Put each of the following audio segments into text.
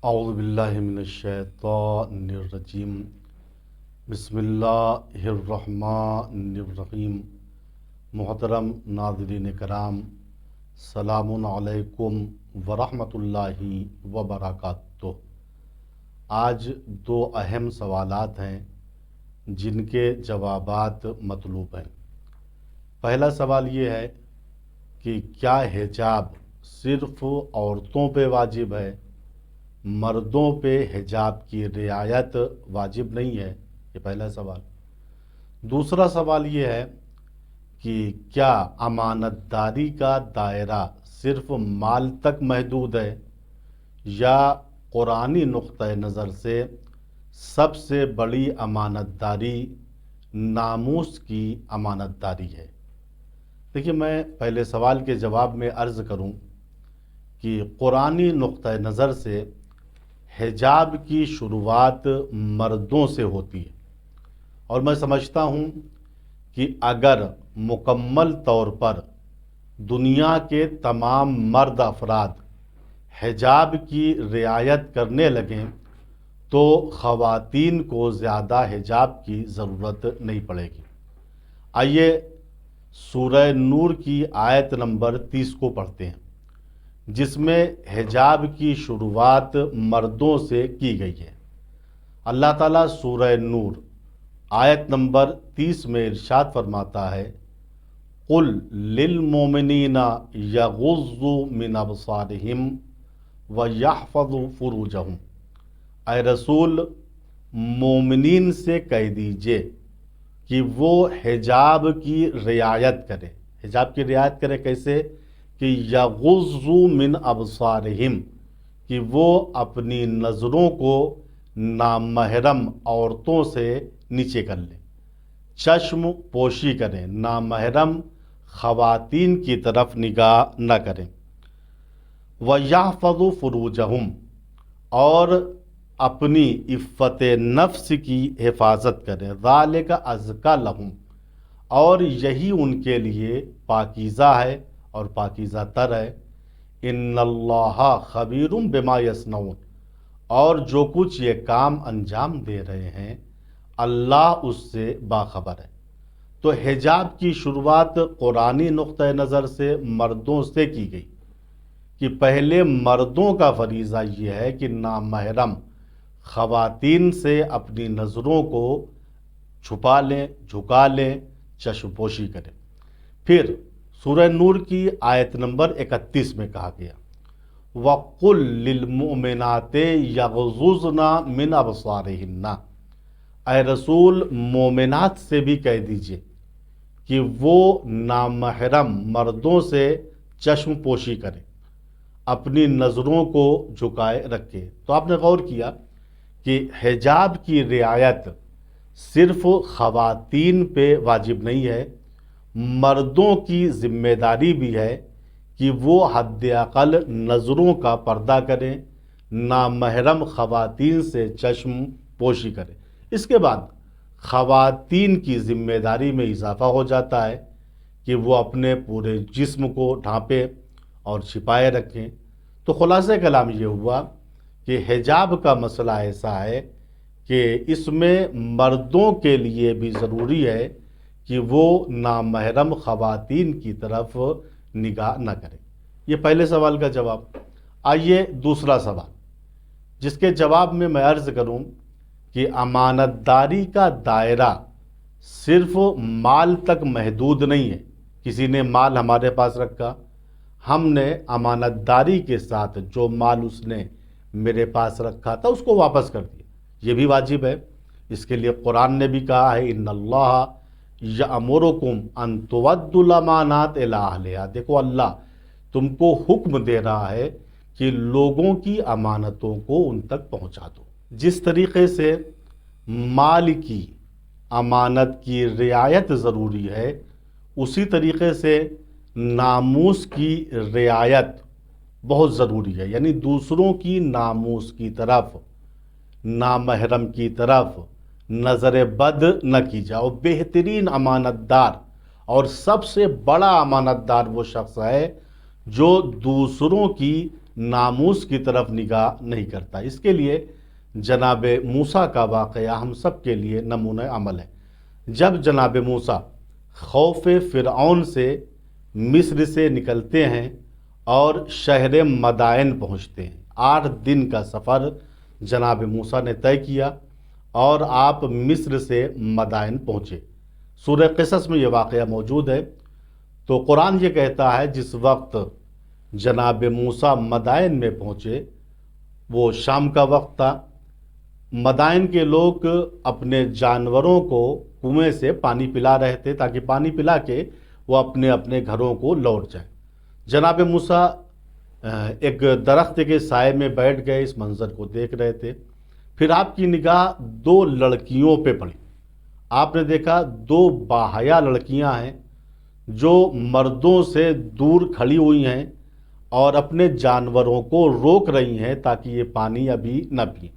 اعوذ باللہ من الشیطان الرجیم بسم اللہ الرحمن الرحیم۔ محترم ناظرین کرام، سلام علیکم ورحمۃ اللہ وبرکاتہ۔ آج دو اہم سوالات ہیں جن کے جوابات مطلوب ہیں۔ پہلا سوال یہ ہے کہ کیا حجاب صرف عورتوں پہ واجب ہے، مردوں پہ حجاب کی رعایت واجب نہیں ہے؟ یہ پہلا سوال۔ دوسرا سوال یہ ہے کہ کیا امانت داری کا دائرہ صرف مال تک محدود ہے یا قرآنی نقطہ نظر سے سب سے بڑی امانت داری ناموس کی امانت داری ہے؟ دیکھیے، میں پہلے سوال کے جواب میں عرض کروں کہ قرآنی نقطہ نظر سے حجاب کی شروعات مردوں سے ہوتی ہے، اور میں سمجھتا ہوں کہ اگر مکمل طور پر دنیا کے تمام مرد افراد حجاب کی رعایت کرنے لگیں تو خواتین کو زیادہ حجاب کی ضرورت نہیں پڑے گی۔ آئیے سورہ نور کی آیت نمبر 30 کو پڑھتے ہیں، جس میں حجاب کی شروعات مردوں سے کی گئی ہے۔ اللہ تعالیٰ سورہ نور آیت نمبر 30 میں ارشاد فرماتا ہے، قُلْ لِلْمُؤْمِنِينَ يَغُضُّوا مِنْ أَبْصَارِهِمْ وَيَحْفَظُوا فُرُوجَهُمْ۔ اے رسول، مومنین سے کہہ دیجئے کہ وہ حجاب کی رعایت کرے۔ حجاب کی رعایت کرے کیسے؟ کہ یغضوا من ابصارہم، کہ وہ اپنی نظروں کو نامحرم عورتوں سے نیچے کر لیں، چشم پوشی کریں، نامحرم خواتین کی طرف نگاہ نہ کریں۔ وَيَحْفَظُوا فُرُوجَهُمْ، اور اپنی عفت نفس کی حفاظت کریں۔ ذَلِكَ أَزْكَىٰ لَهُمْ، اور یہی ان کے لیے پاکیزہ ہے اور پاکیزہ تر ہے۔ ان اللہ خبیر بما یصنعون، اور جو کچھ یہ کام انجام دے رہے ہیں اللہ اس سے باخبر ہے۔ تو حجاب کی شروعات قرآنی نقطہ نظر سے مردوں سے کی گئی کہ پہلے مردوں کا فریضہ یہ ہے کہ نامحرم خواتین سے اپنی نظروں کو چھپا لیں، جھکا لیں، چشم پوشی کریں۔ پھر سورہ نور کی آیت نمبر 31 میں کہا گیا، وَقُلْ لِلْمُؤْمِنَاتِ يَغْضُضْنَ مِنْ أَبْصَارِهِنَّ، اے رسول مومنات سے بھی کہہ دیجئے کہ وہ نامحرم مردوں سے چشم پوشی کریں، اپنی نظروں کو جھکائے رکھے۔ تو آپ نے غور کیا کہ حجاب کی رعایت صرف خواتین پہ واجب نہیں ہے، مردوں کی ذمہ داری بھی ہے کہ وہ حد اقل نظروں کا پردہ کریں، نامحرم خواتین سے چشم پوشی کریں۔ اس کے بعد خواتین کی ذمہ داری میں اضافہ ہو جاتا ہے کہ وہ اپنے پورے جسم کو ڈھانپیں اور چھپائے رکھیں۔ تو خلاصہ کلام یہ ہوا کہ حجاب کا مسئلہ ایسا ہے کہ اس میں مردوں کے لیے بھی ضروری ہے کہ وہ نامحرم خواتین کی طرف نگاہ نہ کریں۔ یہ پہلے سوال کا جواب۔ آئیے دوسرا سوال، جس کے جواب میں عرض کروں کہ امانت داری کا دائرہ صرف مال تک محدود نہیں ہے۔ کسی نے مال ہمارے پاس رکھا، ہم نے امانت داری کے ساتھ جو مال اس نے میرے پاس رکھا تھا اس کو واپس کر دیا، یہ بھی واجب ہے۔ اس کے لیے قرآن نے بھی کہا ہے، ان اللہ یأمرکم ان تؤدوا الامانات الی اہلہا۔ دیکھو، اللہ تم کو حکم دے رہا ہے کہ لوگوں کی امانتوں کو ان تک پہنچا دو۔ جس طریقے سے مال کی امانت کی رعایت ضروری ہے، اسی طریقے سے ناموس کی رعایت بہت ضروری ہے۔ یعنی دوسروں کی ناموس کی طرف، نامحرم کی طرف نظر بد نہ کی جاؤ۔ بہترین امانت دار اور سب سے بڑا امانت دار وہ شخص ہے جو دوسروں کی ناموس کی طرف نگاہ نہیں کرتا۔ اس کے لیے جناب موسیٰ کا واقعہ ہم سب کے لیے نمونہ عمل ہے۔ جب جناب موسیٰ خوف فرعون سے مصر سے نکلتے ہیں اور شہر مدائن پہنچتے ہیں، 8 دن کا سفر جناب موسیٰ نے طے کیا اور آپ مصر سے مدائن پہنچے۔ سورہ قصص میں یہ واقعہ موجود ہے۔ تو قرآن یہ کہتا ہے جس وقت جناب موسیٰ مدائن میں پہنچے وہ شام کا وقت تھا۔ مدائن کے لوگ اپنے جانوروں کو کنویں سے پانی پلا رہے تھے تاکہ پانی پلا کے وہ اپنے اپنے گھروں کو لوٹ جائیں۔ جناب موسیٰ ایک درخت کے سائے میں بیٹھ گئے، اس منظر کو دیکھ رہے تھے۔ پھر آپ کی نگاہ 2 لڑکیوں پہ پڑی۔ آپ نے دیکھا 2 باحیا لڑکیاں ہیں جو مردوں سے دور کھڑی ہوئی ہیں اور اپنے جانوروں کو روک رہی ہیں تاکہ یہ پانی ابھی نہ پئیں۔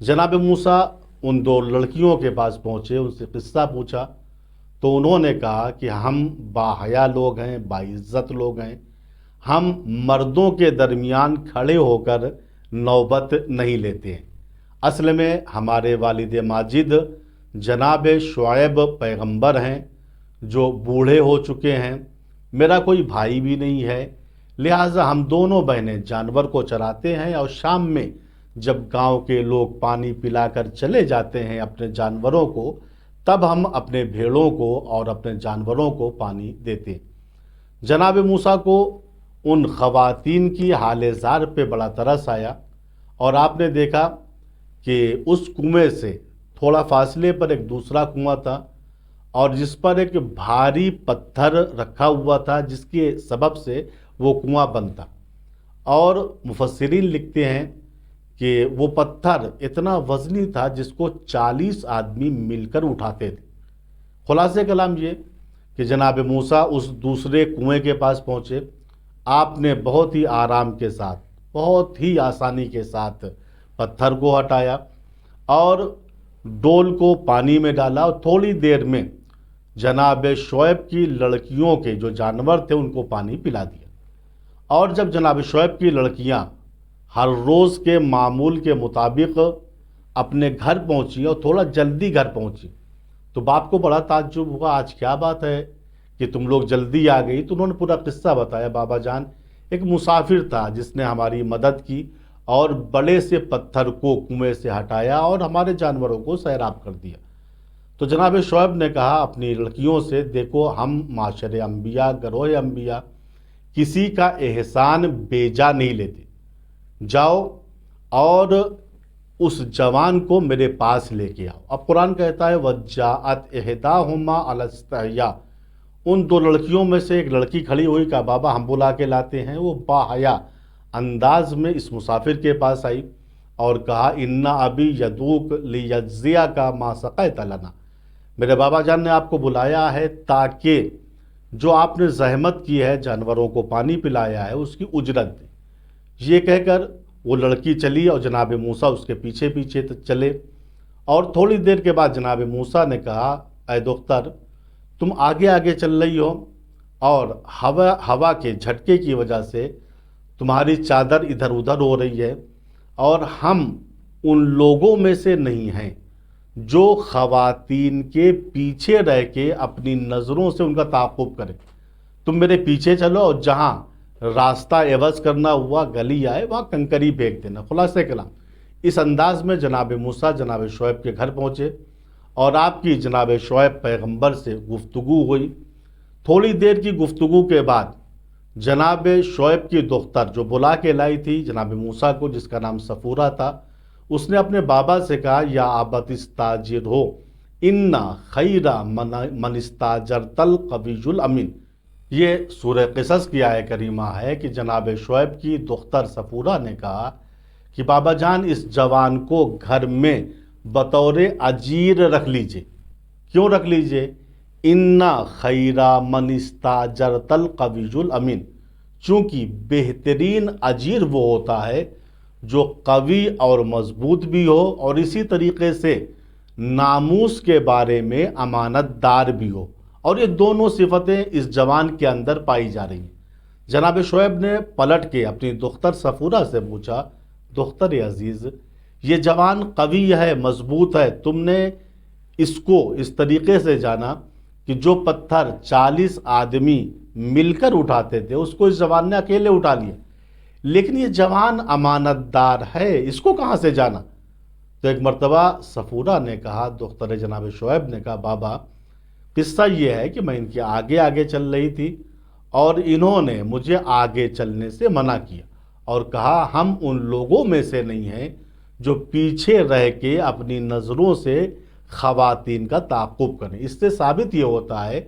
جناب موسیٰ ان 2 لڑکیوں کے پاس پہنچے، ان سے قصہ پوچھا تو انہوں نے کہا کہ ہم باحیا لوگ ہیں، باعزت لوگ ہیں، ہم مردوں کے درمیان کھڑے ہو کر نوبت نہیں لیتے ہیں۔ اصل میں ہمارے والد ماجد جناب شعیب پیغمبر ہیں جو بوڑھے ہو چکے ہیں، میرا کوئی بھائی بھی نہیں ہے، لہٰذا ہم دونوں بہنیں جانور کو چراتے ہیں اور شام میں جب گاؤں کے لوگ پانی پلا کر چلے جاتے ہیں اپنے جانوروں کو، تب ہم اپنے بھیڑوں کو اور اپنے جانوروں کو پانی دیتے ہیں۔ جناب موسیٰ کو ان خواتین کی حال زار پہ بڑا ترس آیا اور آپ نے دیکھا کہ اس کنویں سے تھوڑا فاصلے پر ایک دوسرا کنواں تھا اور جس پر ایک بھاری پتھر رکھا ہوا تھا جس کے سبب سے وہ کنواں بند تھا، اور مفسرین لکھتے ہیں کہ وہ پتھر اتنا وزنی تھا جس کو 40 آدمی مل کر اٹھاتے تھے۔ خلاصہ کلام یہ کہ جناب موسیٰ اس دوسرے کنویں کے پاس پہنچے، آپ نے بہت ہی آرام کے ساتھ، بہت ہی آسانی کے ساتھ پتھر کو ہٹایا اور ڈول کو پانی میں ڈالا اور تھوڑی دیر میں جناب شعیب کی لڑکیوں کے جو جانور تھے ان کو پانی پلا دیا۔ اور جب جناب شعیب کی لڑکیاں ہر روز کے معمول کے مطابق اپنے گھر پہنچی اور تھوڑا جلدی گھر پہنچی تو باپ کو بڑا تعجب ہوا، آج کیا بات ہے کہ تم لوگ جلدی آ گئی؟ تو انہوں نے پورا قصہ بتایا، بابا جان ایک مسافر تھا جس نے ہماری مدد کی اور بڑے سے پتھر کو کنویں سے ہٹایا اور ہمارے جانوروں کو سیراب کر دیا۔ تو جناب شعیب نے کہا اپنی لڑکیوں سے، دیکھو ہم معاشر انبیاء، گروہ انبیاء کسی کا احسان بیجا نہیں لیتے، جاؤ اور اس جوان کو میرے پاس لے کے آؤ۔ اب قرآن کہتا ہے وَجَاءَتْ إِحْدَاهُمَا عَلَى اسْتِحْيَاءٍ، ان 2 لڑکیوں میں سے ایک لڑکی کھڑی ہوئی، کہا بابا ہم بلا کے لاتے ہیں۔ وہ باحیا انداز میں اس مسافر کے پاس آئی اور کہا اِنَّ أَبِي يَدْعُوكَ لِيَجْزِيَكَ مَا سَقَيْتَ لَنَا، میرے بابا جان نے آپ کو بلایا ہے تاکہ جو آپ نے زحمت کی ہے، جانوروں کو پانی پلایا ہے، اس کی اجرت دے۔ یہ کہہ کر وہ لڑکی چلی اور جناب موسیٰ اس کے پیچھے پیچھے چلے، اور تھوڑی دیر کے بعد جناب موسیٰ نے کہا اے دختر تم آگے آگے چل رہی ہو اور ہوا کے جھٹکے کی وجہ سے تمہاری چادر ادھر ادھر ہو رہی ہے، اور ہم ان لوگوں میں سے نہیں ہیں جو خواتین کے پیچھے رہ کے اپنی نظروں سے ان کا تعاقب کریں۔ تم میرے پیچھے چلو اور جہاں راستہ عوض کرنا ہوا، گلی آئے، وہاں کنکری پھینک دینا۔ خلاصہ کلام اس انداز میں جناب موسیٰ جناب شعیب کے گھر پہنچے اور آپ کی جناب شعیب پیغمبر سے گفتگو ہوئی۔ تھوڑی دیر کی گفتگو کے بعد جناب شعیب کی دختر جو بلا کے لائی تھی جناب موسیٰ کو، جس کا نام صفورہ تھا، اس نے اپنے بابا سے کہا یا ابت استاجرہ ان خیر من استاجرت القوی الامین۔ یہ سورہ قصص کی آیہ کریمہ ہے کہ جناب شعیب کی دختر صفورہ نے کہا کہ بابا جان اس جوان کو گھر میں بطور اجیر رکھ لیجئے۔ کیوں رکھ لیجئے؟ ان خیر من استاجرت القوی الامین، چونکہ بہترین اجیر وہ ہوتا ہے جو قوی اور مضبوط بھی ہو اور اسی طریقے سے ناموس کے بارے میں امانت دار بھی ہو، اور یہ دونوں صفتیں اس جوان کے اندر پائی جا رہی ہیں۔ جناب شعیب نے پلٹ کے اپنی دختر صفورہ سے پوچھا، دختر عزیز، یہ جوان قوی ہے، مضبوط ہے، تم نے اس کو اس طریقے سے جانا کہ جو پتھر 40 آدمی مل کر اٹھاتے تھے اس کو اس جوان نے اکیلے اٹھا لیا، لیکن یہ جوان امانت دار ہے، اس کو کہاں سے جانا؟ تو ایک مرتبہ صفورہ نے کہا، دختر جناب شعیب نے کہا، بابا قصہ یہ ہے کہ میں ان کے آگے آگے چل رہی تھی اور انہوں نے مجھے آگے چلنے سے منع کیا اور کہا ہم ان لوگوں میں سے نہیں ہیں جو پیچھے رہ کے اپنی نظروں سے خواتین کا تعاقب کریں۔ اس سے ثابت یہ ہوتا ہے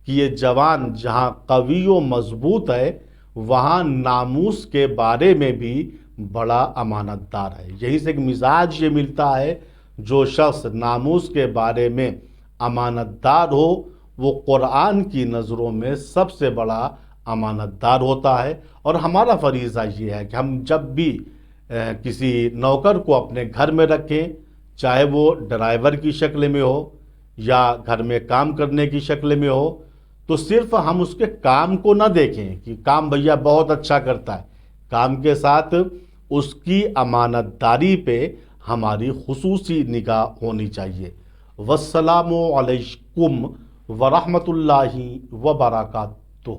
کہ یہ جوان جہاں قوی و مضبوط ہے وہاں ناموس کے بارے میں بھی بڑا امانت دار ہے۔ یہی سے ایک مزاج یہ ملتا ہے، جو شخص ناموس کے بارے میں امانت دار ہو وہ قرآن کی نظروں میں سب سے بڑا امانت دار ہوتا ہے۔ اور ہمارا فریضہ یہ ہے کہ ہم جب بھی کسی نوکر کو اپنے گھر میں رکھیں، چاہے وہ ڈرائیور کی شکل میں ہو یا گھر میں کام کرنے کی شکل میں ہو، تو صرف ہم اس کے کام کو نہ دیکھیں کہ کام بھیا بہت اچھا کرتا ہے، کام کے ساتھ اس کی امانت داری پہ ہماری خصوصی نگاہ ہونی چاہیے۔ والسلام علیکم ورحمۃ اللہ وبرکاتہ۔